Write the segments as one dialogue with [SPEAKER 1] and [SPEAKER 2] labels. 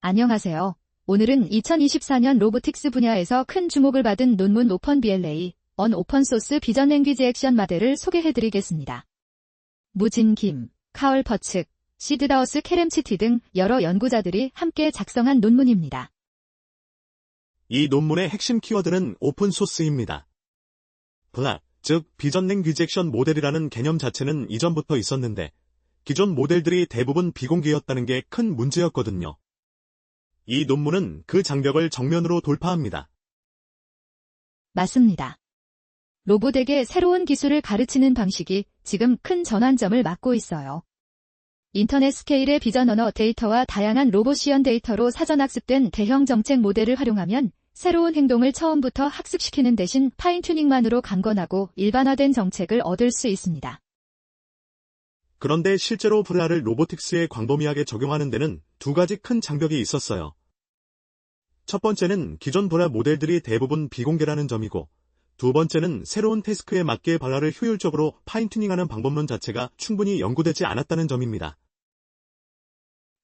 [SPEAKER 1] 안녕하세요. 오늘은 2024년 로보틱스 분야에서 큰 주목을 받은 논문 오펀BLA, 오픈소스 비전 랭귀지 액션 모델을 소개해드리겠습니다. 무진 김, 카얼 퍼츠, 시드다우스 케렘치티 등 여러 연구자들이 함께 작성한 논문입니다.
[SPEAKER 2] 이 논문의 핵심 키워드는 오픈소스입니다. BLA, 즉 비전 랭귀지 액션 모델이라는 개념 자체는 이전부터 있었는데 기존 모델들이 대부분 비공개였다는 게 큰 문제였거든요. 이 논문은 그 장벽을 정면으로 돌파합니다.
[SPEAKER 1] 맞습니다. 로봇에게 새로운 기술을 가르치는 방식이 지금 큰 전환점을 맞고 있어요. 인터넷 스케일의 비전 언어 데이터와 다양한 로봇 시연 데이터로 사전 학습된 대형 정책 모델을 활용하면 새로운 행동을 처음부터 학습시키는 대신 파인튜닝만으로 강건하고 일반화된 정책을 얻을 수 있습니다.
[SPEAKER 2] 그런데 실제로 BLA를 로보틱스에 광범위하게 적용하는 데는 두 가지 큰 장벽이 있었어요. 첫 번째는 기존 BLA 모델들이 대부분 비공개라는 점이고, 두 번째는 새로운 태스크에 맞게 BLA를 효율적으로 파인튜닝하는 방법론 자체가 충분히 연구되지 않았다는 점입니다.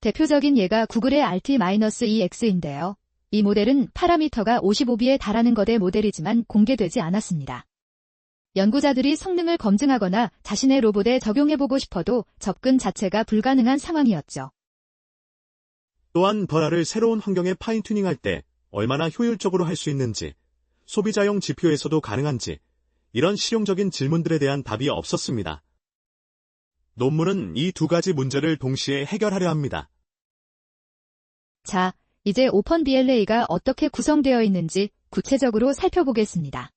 [SPEAKER 1] 대표적인 예가 구글의 RT-2X인데요. 이 모델은 파라미터가 55비에 달하는 거대 모델이지만 공개되지 않았습니다. 연구자들이 성능을 검증하거나 자신의 로봇에 적용해보고 싶어도 접근 자체가 불가능한 상황이었죠.
[SPEAKER 2] 또한 BLA를 새로운 환경에 파인튜닝할 때 얼마나 효율적으로 할 수 있는지, 소비자용 지표에서도 가능한지, 이런 실용적인 질문들에 대한 답이 없었습니다. 논문은 이 두 가지 문제를 동시에 해결하려 합니다.
[SPEAKER 1] 자, 이제 오펀BLA가 어떻게 구성되어 있는지 구체적으로 살펴보겠습니다.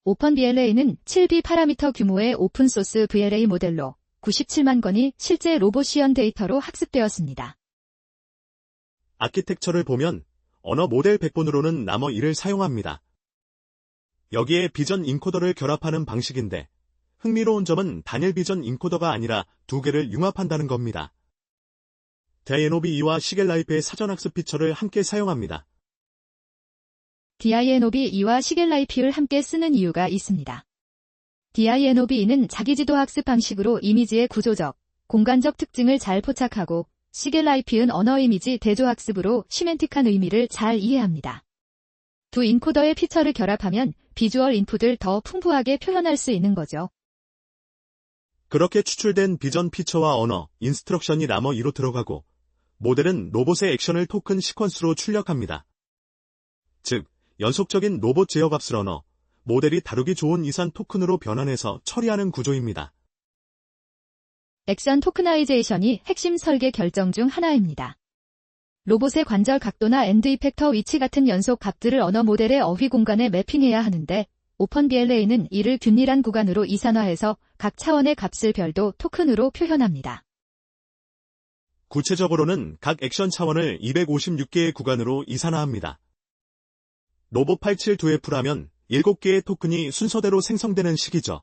[SPEAKER 1] 오펀BLA는 7B 파라미터 규모의 오픈소스 BLA 모델로 97만 건이 실제 로봇 시연 데이터로 학습되었습니다.
[SPEAKER 2] 아키텍처를 보면 언어 모델 100번으로는 나머 1을 사용합니다. 여기에 비전 인코더를 결합하는 방식인데 흥미로운 점은 단일 비전 인코더가 아니라 두 개를 융합한다는 겁니다. DINOB2와 시겔라이프의 사전학습 피처를 함께 사용합니다.
[SPEAKER 1] DINOB2와 시겔라이프를 함께 쓰는 이유가 있습니다. DINOB2는 자기지도 학습 방식으로 이미지의 구조적, 공간적 특징을 잘 포착하고 시겔라이프는 언어 이미지 대조학습으로 시멘틱한 의미를 잘 이해합니다. 두 인코더의 피처를 결합하면 비주얼 인풋을 더 풍부하게 표현할 수 있는 거죠.
[SPEAKER 2] 그렇게 추출된 비전 피처와 언어, 인스트럭션이 나머 2로 들어가고 모델은 로봇의 액션을 토큰 시퀀스로 출력합니다. 즉, 연속적인 로봇 제어값을 언어, 모델이 다루기 좋은 이산 토큰으로 변환해서 처리하는 구조입니다.
[SPEAKER 1] 액션 토크나이제이션이 핵심 설계 결정 중 하나입니다. 로봇의 관절 각도나 엔드 이펙터 위치 같은 연속 값들을 언어 모델의 어휘 공간에 매핑해야 하는데 오펀BLA는 이를 균일한 구간으로 이산화해서 각 차원의 값을 별도 토큰으로 표현합니다.
[SPEAKER 2] 구체적으로는 각 액션 차원을 256개의 구간으로 이산화합니다. 로봇 872F라면 7개의 토큰이 순서대로 생성되는 식이죠.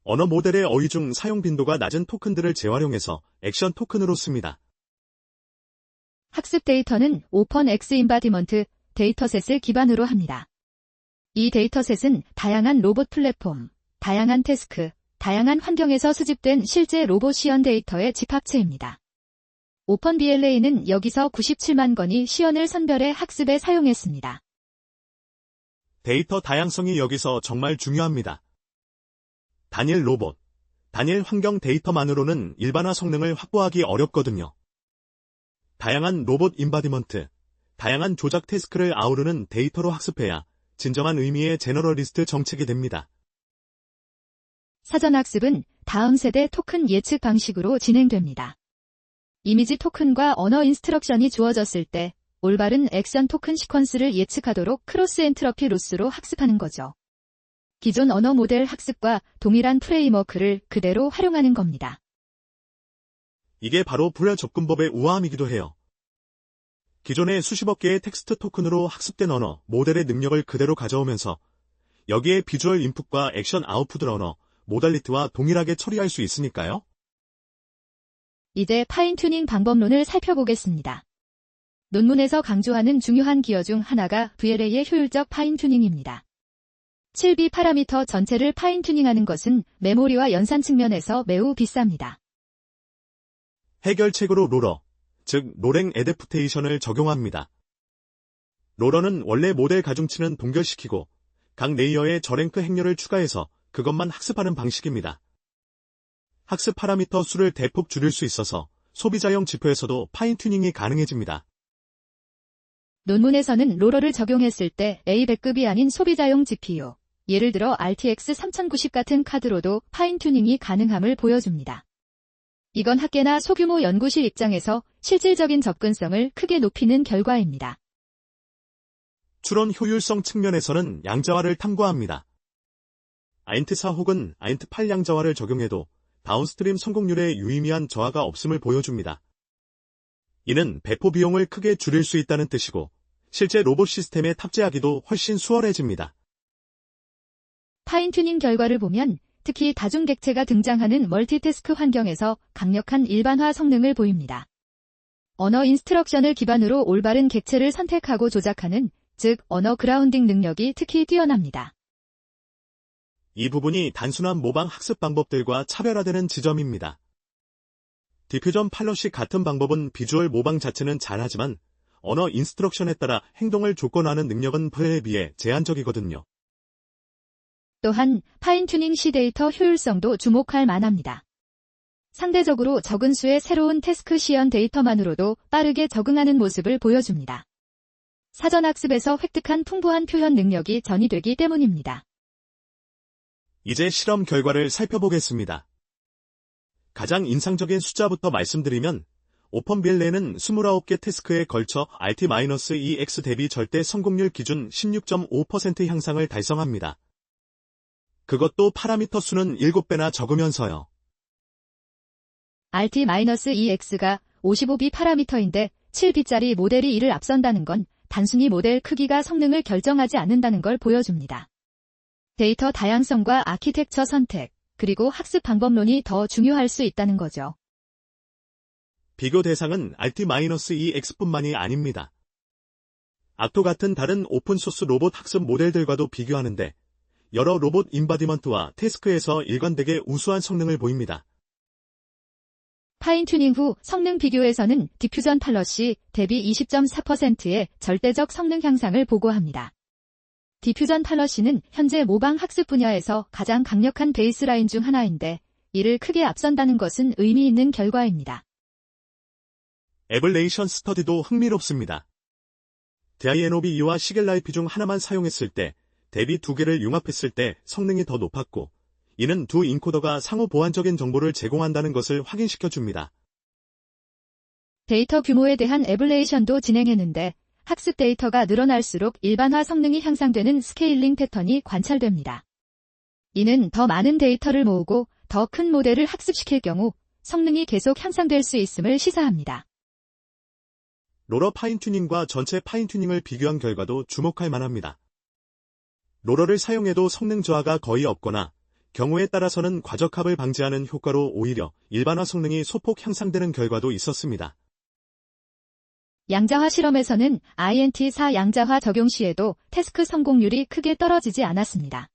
[SPEAKER 2] 언어 모델의 어휘 중 사용 빈도가 낮은 토큰들을 재활용해서 액션 토큰으로 씁니다.
[SPEAKER 1] 학습 데이터는 오펀X 인바디먼트 데이터셋을 기반으로 합니다. 이 데이터셋은 다양한 로봇 플랫폼, 다양한 태스크, 다양한 환경에서 수집된 실제 로봇 시연 데이터의 집합체입니다. 오펀BLA는 여기서 97만 건이 시연을 선별해 학습에 사용했습니다.
[SPEAKER 2] 데이터 다양성이 여기서 정말 중요합니다. 단일 로봇, 단일 환경 데이터만으로는 일반화 성능을 확보하기 어렵거든요. 다양한 로봇 인바디먼트, 다양한 조작 태스크를 아우르는 데이터로 학습해야 진정한 의미의 제너럴리스트 정책이 됩니다.
[SPEAKER 1] 사전학습은 다음 세대 토큰 예측 방식으로 진행됩니다. 이미지 토큰과 언어 인스트럭션이 주어졌을 때 올바른 액션 토큰 시퀀스를 예측하도록 크로스 엔트로피 로스로 학습하는 거죠. 기존 언어 모델 학습과 동일한 프레임워크를 그대로 활용하는 겁니다.
[SPEAKER 2] 이게 바로 BLA 접근법의 우아함이기도 해요. 기존의 수십억 개의 텍스트 토큰으로 학습된 언어, 모델의 능력을 그대로 가져오면서 여기에 비주얼 인풋과 액션 아웃풋 언어, 모달리티와 동일하게 처리할 수 있으니까요.
[SPEAKER 1] 이제 파인튜닝 방법론을 살펴보겠습니다. 논문에서 강조하는 중요한 기여 중 하나가 BLA의 효율적 파인튜닝입니다. 7B 파라미터 전체를 파인튜닝하는 것은 메모리와 연산 측면에서 매우 비쌉니다.
[SPEAKER 2] 해결책으로 롤러, 즉 로랭 애대프테이션을 적용합니다. 롤러는 원래 모델 가중치는 동결시키고 각 레이어에 저랭크 행렬을 추가해서 그것만 학습하는 방식입니다. 학습 파라미터 수를 대폭 줄일 수 있어서 소비자용 지표에서도 파인튜닝이 가능해집니다.
[SPEAKER 1] 논문에서는 롤러를 적용했을 때 A100급이 아닌 소비자용 GPU, 예를 들어 RTX 3090 같은 카드로도 파인튜닝이 가능함을 보여줍니다. 이건 학계나 소규모 연구실 입장에서 실질적인 접근성을 크게 높이는 결과입니다.
[SPEAKER 2] 추론 효율성 측면에서는 양자화를 탐구합니다. 아인트4 혹은 아인트8 양자화를 적용해도 다운스트림 성공률에 유의미한 저하가 없음을 보여줍니다. 이는 배포 비용을 크게 줄일 수 있다는 뜻이고 실제 로봇 시스템에 탑재하기도 훨씬 수월해집니다.
[SPEAKER 1] 파인튜닝 결과를 보면 특히 다중객체가 등장하는 멀티태스크 환경에서 강력한 일반화 성능을 보입니다. 언어 인스트럭션을 기반으로 올바른 객체를 선택하고 조작하는, 즉 언어 그라운딩 능력이 특히 뛰어납니다.
[SPEAKER 2] 이 부분이 단순한 모방 학습 방법들과 차별화되는 지점입니다. 디퓨전 팔럿이 같은 방법은 비주얼 모방 자체는 잘하지만 언어 인스트럭션에 따라 행동을 조건화하는 능력은 프레에 비해 제한적이거든요.
[SPEAKER 1] 또한 파인튜닝 시 데이터 효율성도 주목할 만합니다. 상대적으로 적은 수의 새로운 태스크 시연 데이터만으로도 빠르게 적응하는 모습을 보여줍니다. 사전학습에서 획득한 풍부한 표현 능력이 전이되기 때문입니다.
[SPEAKER 2] 이제 실험 결과를 살펴보겠습니다. 가장 인상적인 숫자부터 말씀드리면 오펀빌레는 29개 태스크에 걸쳐 RT-2X 대비 절대 성공률 기준 16.5% 향상을 달성합니다. 그것도 파라미터 수는 7배나 적으면서요.
[SPEAKER 1] RT-2X가 55B 파라미터인데 7B짜리 모델이 이를 앞선다는 건 단순히 모델 크기가 성능을 결정하지 않는다는 걸 보여줍니다. 데이터 다양성과 아키텍처 선택, 그리고 학습 방법론이 더 중요할 수 있다는 거죠.
[SPEAKER 2] 비교 대상은 RT-2X뿐만이 아닙니다. 악토 같은 다른 오픈소스 로봇 학습 모델들과도 비교하는데 여러 로봇 인바디먼트와 태스크에서 일관되게 우수한 성능을 보입니다.
[SPEAKER 1] 파인튜닝 후 성능 비교에서는 디퓨전 팔럿이 대비 20.4%의 절대적 성능 향상을 보고합니다. 디퓨전 팔럿은 현재 모방 학습 분야에서 가장 강력한 베이스라인 중 하나인데 이를 크게 앞선다는 것은 의미 있는 결과입니다.
[SPEAKER 2] 에블레이션 스터디도 흥미롭습니다. DINOBE와 시겔라이프 중 하나만 사용했을 때 대비 2개를 융합했을 때 성능이 더 높았고 이는 두 인코더가 상호 보완적인 정보를 제공한다는 것을 확인시켜줍니다.
[SPEAKER 1] 데이터 규모에 대한 에블레이션도 진행했는데 학습 데이터가 늘어날수록 일반화 성능이 향상되는 스케일링 패턴이 관찰됩니다. 이는 더 많은 데이터를 모으고 더 큰 모델을 학습시킬 경우 성능이 계속 향상될 수 있음을 시사합니다.
[SPEAKER 2] 로러 파인튜닝과 전체 파인튜닝을 비교한 결과도 주목할 만합니다. 로러를 사용해도 성능 저하가 거의 없거나 경우에 따라서는 과적합을 방지하는 효과로 오히려 일반화 성능이 소폭 향상되는 결과도 있었습니다.
[SPEAKER 1] 양자화 실험에서는 INT4 양자화 적용 시에도 태스크 성공률이 크게 떨어지지 않았습니다.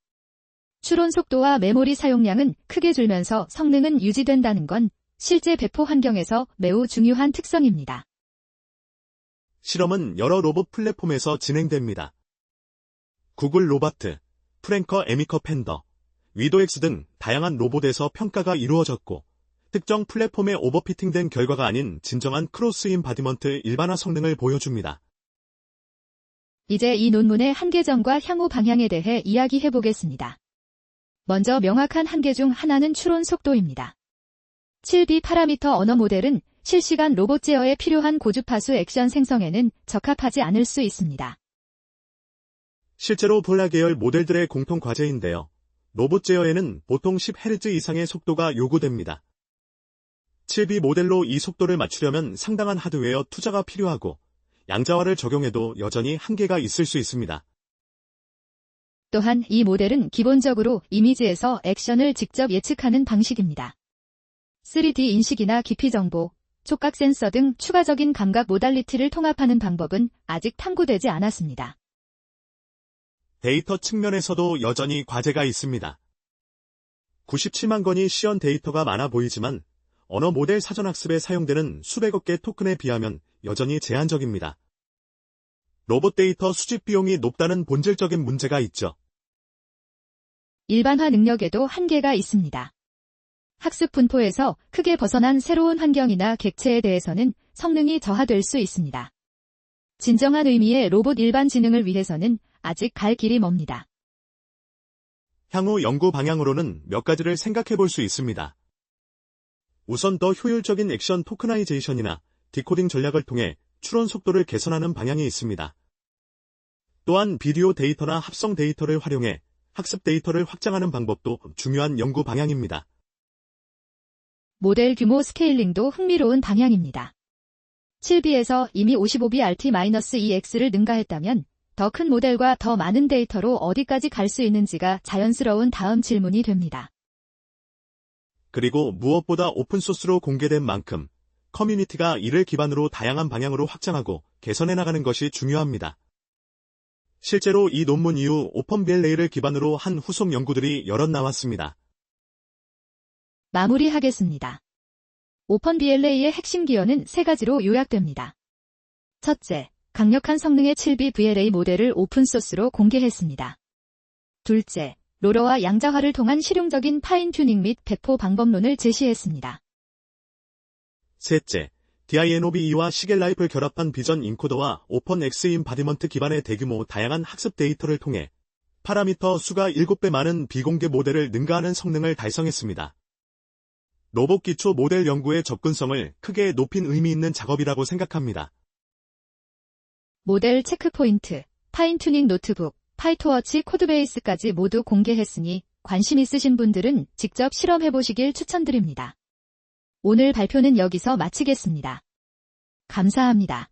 [SPEAKER 1] 추론 속도와 메모리 사용량은 크게 줄면서 성능은 유지된다는 건 실제 배포 환경에서 매우 중요한 특성입니다.
[SPEAKER 2] 실험은 여러 로봇 플랫폼에서 진행됩니다. 구글 로바트, 프랭커 에미커 팬더, 위도엑스 등 다양한 로봇에서 평가가 이루어졌고 특정 플랫폼에 오버피팅된 결과가 아닌 진정한 크로스 인바디먼트 일반화 성능을 보여줍니다.
[SPEAKER 1] 이제 이 논문의 한계점과 향후 방향에 대해 이야기해 보겠습니다. 먼저 명확한 한계 중 하나는 추론 속도입니다. 7B 파라미터 언어 모델은 실시간 로봇 제어에 필요한 고주파수 액션 생성에는 적합하지 않을 수 있습니다.
[SPEAKER 2] 실제로 볼라 계열 모델들의 공통 과제인데요. 로봇 제어에는 보통 10Hz 이상의 속도가 요구됩니다. 7B 모델로 이 속도를 맞추려면 상당한 하드웨어 투자가 필요하고 양자화를 적용해도 여전히 한계가 있을 수 있습니다.
[SPEAKER 1] 또한 이 모델은 기본적으로 이미지에서 액션을 직접 예측하는 방식입니다. 3D 인식이나 깊이 정보, 촉각 센서 등 추가적인 감각 모달리티를 통합하는 방법은 아직 탐구되지 않았습니다.
[SPEAKER 2] 데이터 측면에서도 여전히 과제가 있습니다. 97만 건의 시연 데이터가 많아 보이지만 언어 모델 사전학습에 사용되는 수백억 개 토큰에 비하면 여전히 제한적입니다. 로봇 데이터 수집 비용이 높다는 본질적인 문제가 있죠.
[SPEAKER 1] 일반화 능력에도 한계가 있습니다. 학습 분포에서 크게 벗어난 새로운 환경이나 객체에 대해서는 성능이 저하될 수 있습니다. 진정한 의미의 로봇 일반 지능을 위해서는 아직 갈 길이 멉니다.
[SPEAKER 2] 향후 연구 방향으로는 몇 가지를 생각해 볼 수 있습니다. 우선 더 효율적인 액션 토크나이제이션이나 디코딩 전략을 통해 추론 속도를 개선하는 방향이 있습니다. 또한 비디오 데이터나 합성 데이터를 활용해 학습 데이터를 확장하는 방법도 중요한 연구 방향입니다.
[SPEAKER 1] 모델 규모 스케일링도 흥미로운 방향입니다. 7B에서 이미 55B-RT-2X를 능가했다면 더 큰 모델과 더 많은 데이터로 어디까지 갈 수 있는지가 자연스러운 다음 질문이 됩니다.
[SPEAKER 2] 그리고 무엇보다 오픈소스로 공개된 만큼 커뮤니티가 이를 기반으로 다양한 방향으로 확장하고 개선해 나가는 것이 중요합니다. 실제로 이 논문 이후 오픈비엘레이를 기반으로 한 후속 연구들이 여럿 나왔습니다.
[SPEAKER 1] 마무리하겠습니다. 오픈비엘레이의 핵심 기여는 세 가지로 요약됩니다. 첫째, 강력한 성능의 7B VLA 모델을 오픈소스로 공개했습니다. 둘째, 로러와 양자화를 통한 실용적인 파인 튜닝 및 배포 방법론을 제시했습니다.
[SPEAKER 2] 셋째, DINOBE와 시겔라이프를 결합한 비전 인코더와 오픈 X 인바디먼트 기반의 대규모 다양한 학습 데이터를 통해 파라미터 수가 7배 많은 비공개 모델을 능가하는 성능을 달성했습니다. 로봇 기초 모델 연구의 접근성을 크게 높인 의미 있는 작업이라고 생각합니다.
[SPEAKER 1] 모델 체크포인트, 파인튜닝 노트북, 파이토워치 코드베이스까지 모두 공개했으니 관심 있으신 분들은 직접 실험해보시길 추천드립니다. 오늘 발표는 여기서 마치겠습니다. 감사합니다.